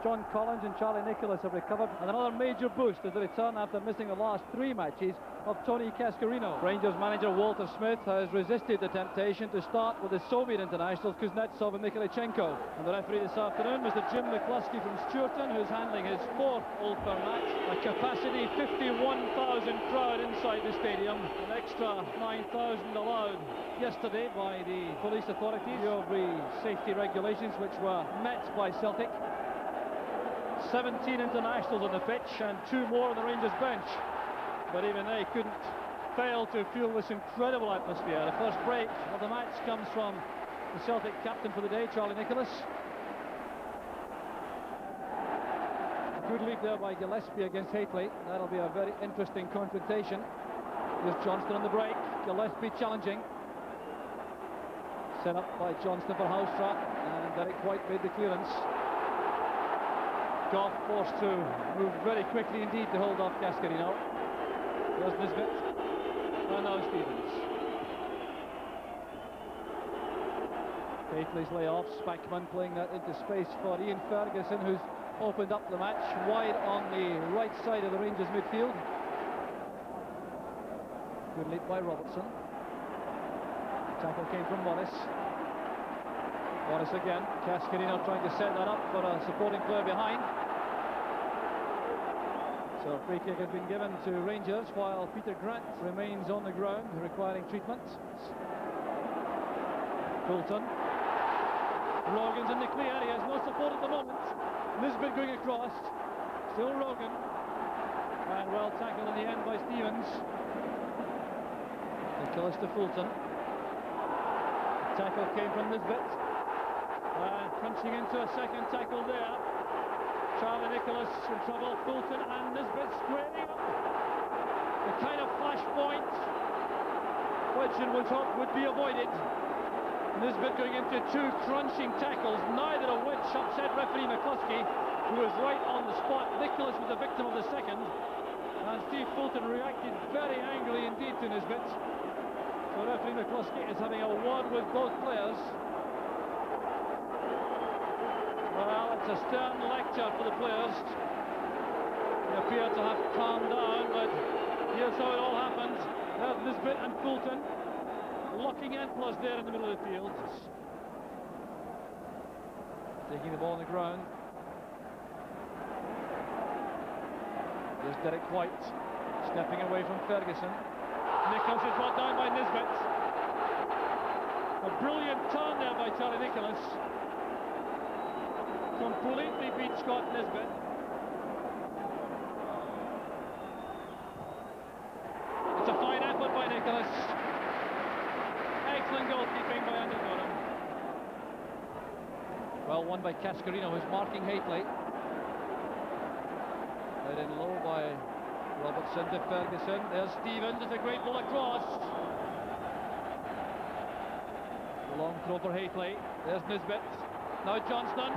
John Collins and Charlie Nicholas have recovered, and another major boost is the return after missing the last 3 matches of Tony Cascarino. Rangers manager Walter Smith has resisted the temptation to start with the Soviet internationals Kuznetsov and Mikhailichenko. And the referee this afternoon, Mr. Jim McCluskey from Stuarton, who's handling his 4th Old Firm match. A capacity 51,000 crowd inside the stadium, an extra 9,000 allowed yesterday by the police authorities of the safety regulations, which were met by Celtic. 17 internationals on the pitch and 2 more on the Rangers bench, but even they couldn't fail to feel this incredible atmosphere. The first break of the match comes from the Celtic captain for the day, Charlie Nicholas. Good lead there by Gillespie against Hateley. That'll be a very interesting confrontation. Here's Johnston on the break, Gillespie challenging. Set up by Johnston for Huistra, and Derek Whyte made the clearance. Gough forced to move very quickly indeed to hold off Cascarino. There's Nisbet, and now Stevens. Hateley's layoff, Spackman playing that into space for Ian Ferguson, who's opened up the match wide on the right side of the Rangers midfield. Good lead by Robertson. The tackle came from Maurice. Maurice again, Cascarino trying to set that up for a supporting player behind. So a free kick has been given to Rangers while Peter Grant remains on the ground requiring treatment. Fulton. Rogan's in the clear, he has no support at the moment. Nisbet going across, still Rogan. And well tackled in the end by Stevens. Nicholas to Fulton. The tackle came from Nisbet. And crunching into a second tackle there. Charlie Nicholas in trouble, Fulton and Nisbet squaring up. The kind of flashpoint which it was hoped would be avoided. Nisbet going into 2 crunching tackles, neither of which upset referee McCluskey, who was right on the spot. Nicholas was the victim of the second, and Steve Fulton reacted very angrily indeed to Nisbet. So referee McCluskey is having a word with both players. Well, it's a stern lecture for the players. They appear to have calmed down, but here's how it all happened. There's Nisbet and Fulton locking N+ there in the middle of the field. Taking the ball on the ground. There's Derek Whyte stepping away from Ferguson. Nicholas is brought down by Nisbet. A brilliant turn there by Charlie Nicholas. Completely beat Scott Nisbet. It's a fine effort by Nicholas. Excellent goalkeeping by Andy Goram. Well won by Cascarino, who's marking Hateley. Led in low by Robertson to Ferguson. There's Stevens, it's a great ball across. The long throw for Hateley. There's Nisbet. Now Johnston.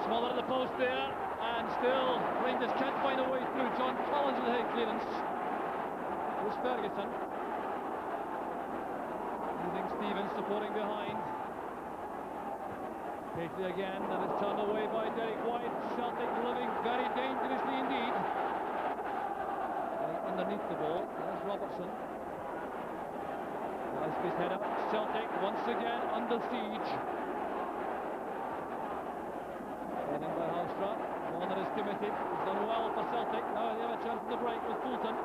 Smaller at the post there, and still Rangers can't find a way through. John Collins with a head clearance. Here's Ferguson. Using Stevens supporting behind. Hateley again, and it's turned away by Derek Whyte. Celtic living very dangerously indeed. Underneath the ball, there's Robertson. Gillespie's head up. Celtic once again under siege. Heading by Huistra, one that is committed. He's done well for Celtic. Now they have a chance in the break with Fulton.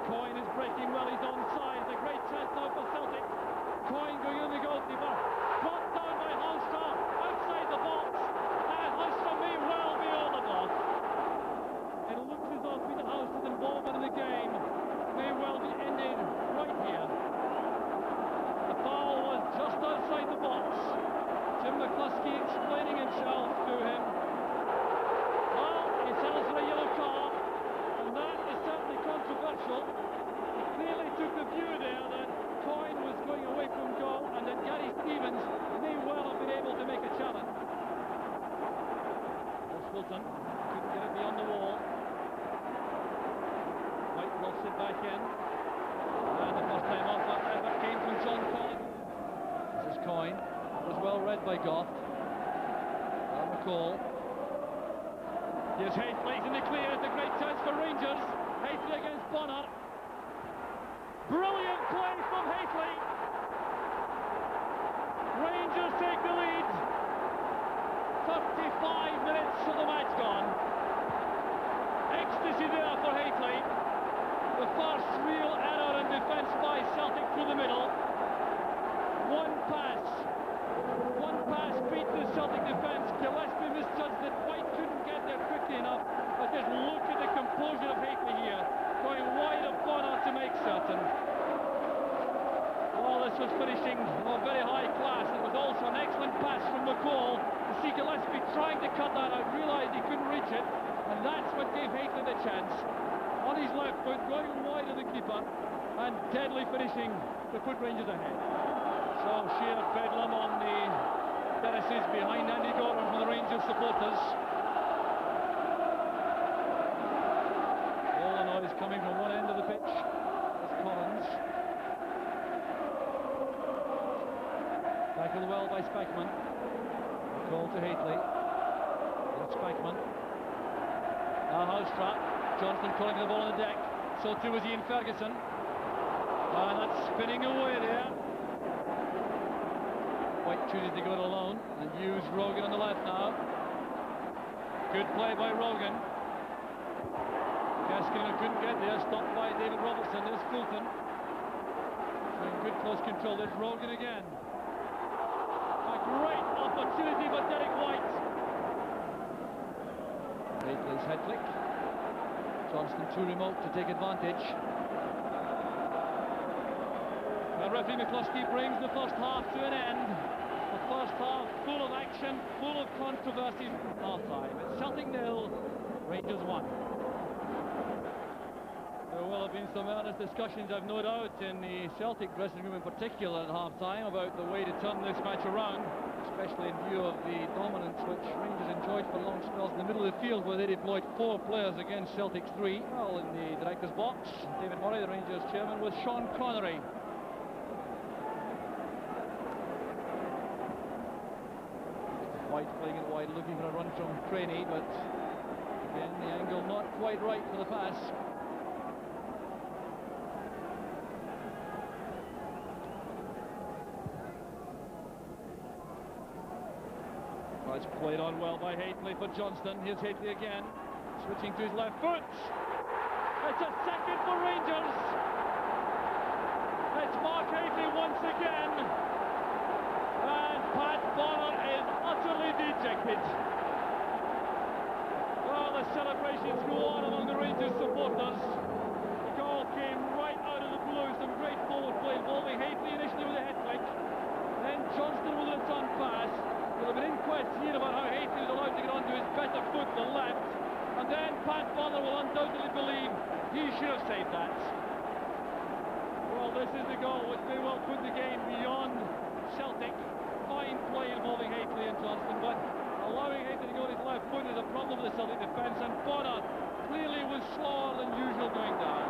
Coyne is breaking well, he's onside. A great chance now for Celtic. Coyne going in the goalkeeper. Brought down by Huistra, outside the box. And Huistra may well be all the block. It looks as though Pieter Huistra's involvement in the game may well be ended right here. The foul was just outside the box. Jim McCluskey explaining himself to him. Well, he tells for a yellow card, and that is certainly controversial. He clearly took the view there that Coyne was going away from goal, and that Gary Stevens may well have been able to make a challenge. There's Fulton, couldn't get it beyond the wall. Whyte lofts it back in, and the first time off that effort came from John Collins. This is Coyne. Was well read by Gough. McCall. Here's Hateley in the clear. It's a great chance for Rangers. Hateley against Bonner. Brilliant play from Hateley. Rangers take the lead. 35 minutes of the match gone. Ecstasy there for Hateley. The first real error in defence by Celtic through the middle. One pass beat the Celtic defence. Gillespie misjudged it. Whyte couldn't get there quickly enough. But just look at the composure of Hateley here, going wide of Bonner to make certain. Oh, this was finishing of very high class. It was also an excellent pass from McCall. You see Gillespie trying to cut that out, realised he couldn't reach it, and that's what gave Hateley the chance. On his left foot, going wide of the keeper, and deadly finishing to put Rangers ahead. So sheer bedlam on the terraces behind Andy Goram from the Rangers supporters. All the noise coming from one end of the pitch. It's Collins. Tackled well by Spackman. Call to Hateley. It's Spackman. Now Huistra. Johnston calling the ball on the deck. So too is Ian Ferguson. And that's spinning away there. Whyte chooses to go it alone and use Rogan on the left now. Good play by Rogan. Cascarino couldn't get there, stopped by David Robertson. There's Fulton. Showing good close control. There's Rogan again. A great opportunity for Derek Whyte. Hateley's head flick. Johnston too remote to take advantage. And referee McCluskey brings the first half to an end. The first half full of action, full of controversy. Half-time. It's Celtic 0, Rangers 1. There will have been some earnest discussions, I've no doubt, in the Celtic dressing room in particular at half-time about the way to turn this match around, especially in view of the dominance which Rangers enjoyed for long spells in the middle of the field, where they deployed 4 players against Celtic's 3. Well, in the director's box, David Murray, the Rangers chairman, with Sean Connery. Whyte playing it wide, looking for a run from Creaney, but again the angle not quite right for the pass. Well, it's played on well by Hateley for Johnston. Here's Hateley again, switching to his left foot. It's a second for Rangers. It's Mark Hateley once again. And Pat Bonner is utterly dejected. Well, the celebrations go on among the Rangers supporters. The goal came right out of the blue. Some great forward play involving Hateley initially with a head flick. Then Johnston with a return pass. There'll have been inquests here about how Hateley was allowed to get onto his better foot, the left. And then Pat Bonner will undoubtedly believe he should have saved that. Well, this is the goal which may well put the game beyond Celtic. Fine play involving Hateley and Johnston, but allowing Hateley to go on his left foot is a problem for the Celtic defence, and Bonner clearly was slower than usual going down.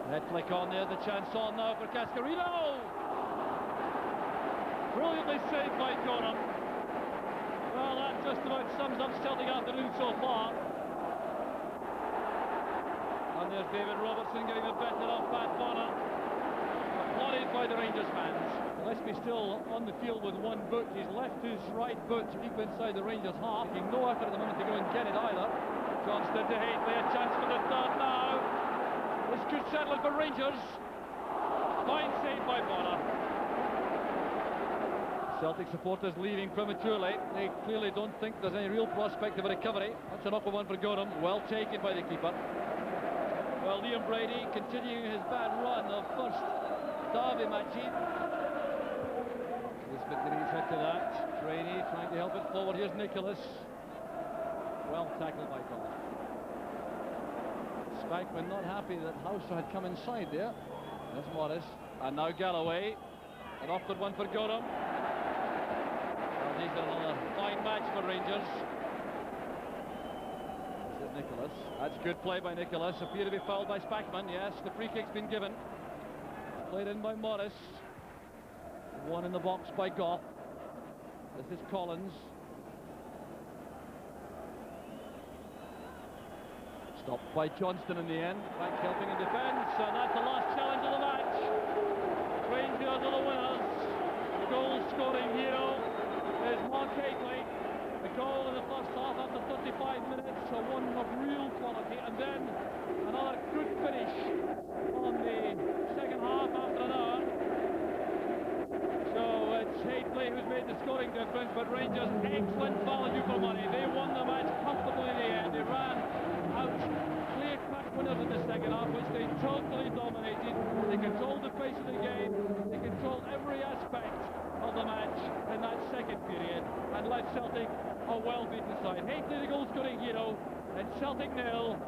Head flick on there, the chance on now for Cascarino. Brilliantly saved by Goram. Well, that just about sums up Celtic afternoon so far. And there's David Robertson getting the better of Pat Bonner. Applauded by the Rangers fans. Gillespie still on the field with one boot. He's left his right boot deep inside the Rangers half. Making no effort at the moment to go and get it either. Johnston to Hateley, a chance for the third now. This could settle it for Rangers. Fine save by Bonner. Celtic supporters leaving prematurely. They clearly don't think there's any real prospect of a recovery. That's an awkward one for Goram. Well taken by the keeper. Well, Liam Brady continuing his bad run of first derby matches. Nisbet getting his head to that. Creaney trying to help it forward. Here's Nicholas. Well tackled by Gough. Spackman not happy that Huistra had come inside there. There's Maurice. And now Galloway. An awkward one for Goram. Well, he's got another fine match for Rangers. Nicholas. That's good play by Nicholas. Appear to be fouled by Spackman. Yes, the free kick's been given. Played in by Maurice. One in the box by Gough. This is Collins. Stopped by Johnston in the end. Back helping in defence, and that's the last challenge of the match. Rangers are the winners. The goal-scoring hero is Mark Hateley. The goal in the first half after 35 minutes, so one of real quality, and then another good finish on the second half after an hour. So it's Hateley who's made the scoring difference, but Rangers excellent value for money. They won the match comfortably in the end. They ran out clear-cut winners in the second half, which they totally dominated. They controlled the pace of the game. They controlled every aspect of the match in that second period and left Celtic a well-beaten side. Hateley the goal-scoring hero, and Celtic 0,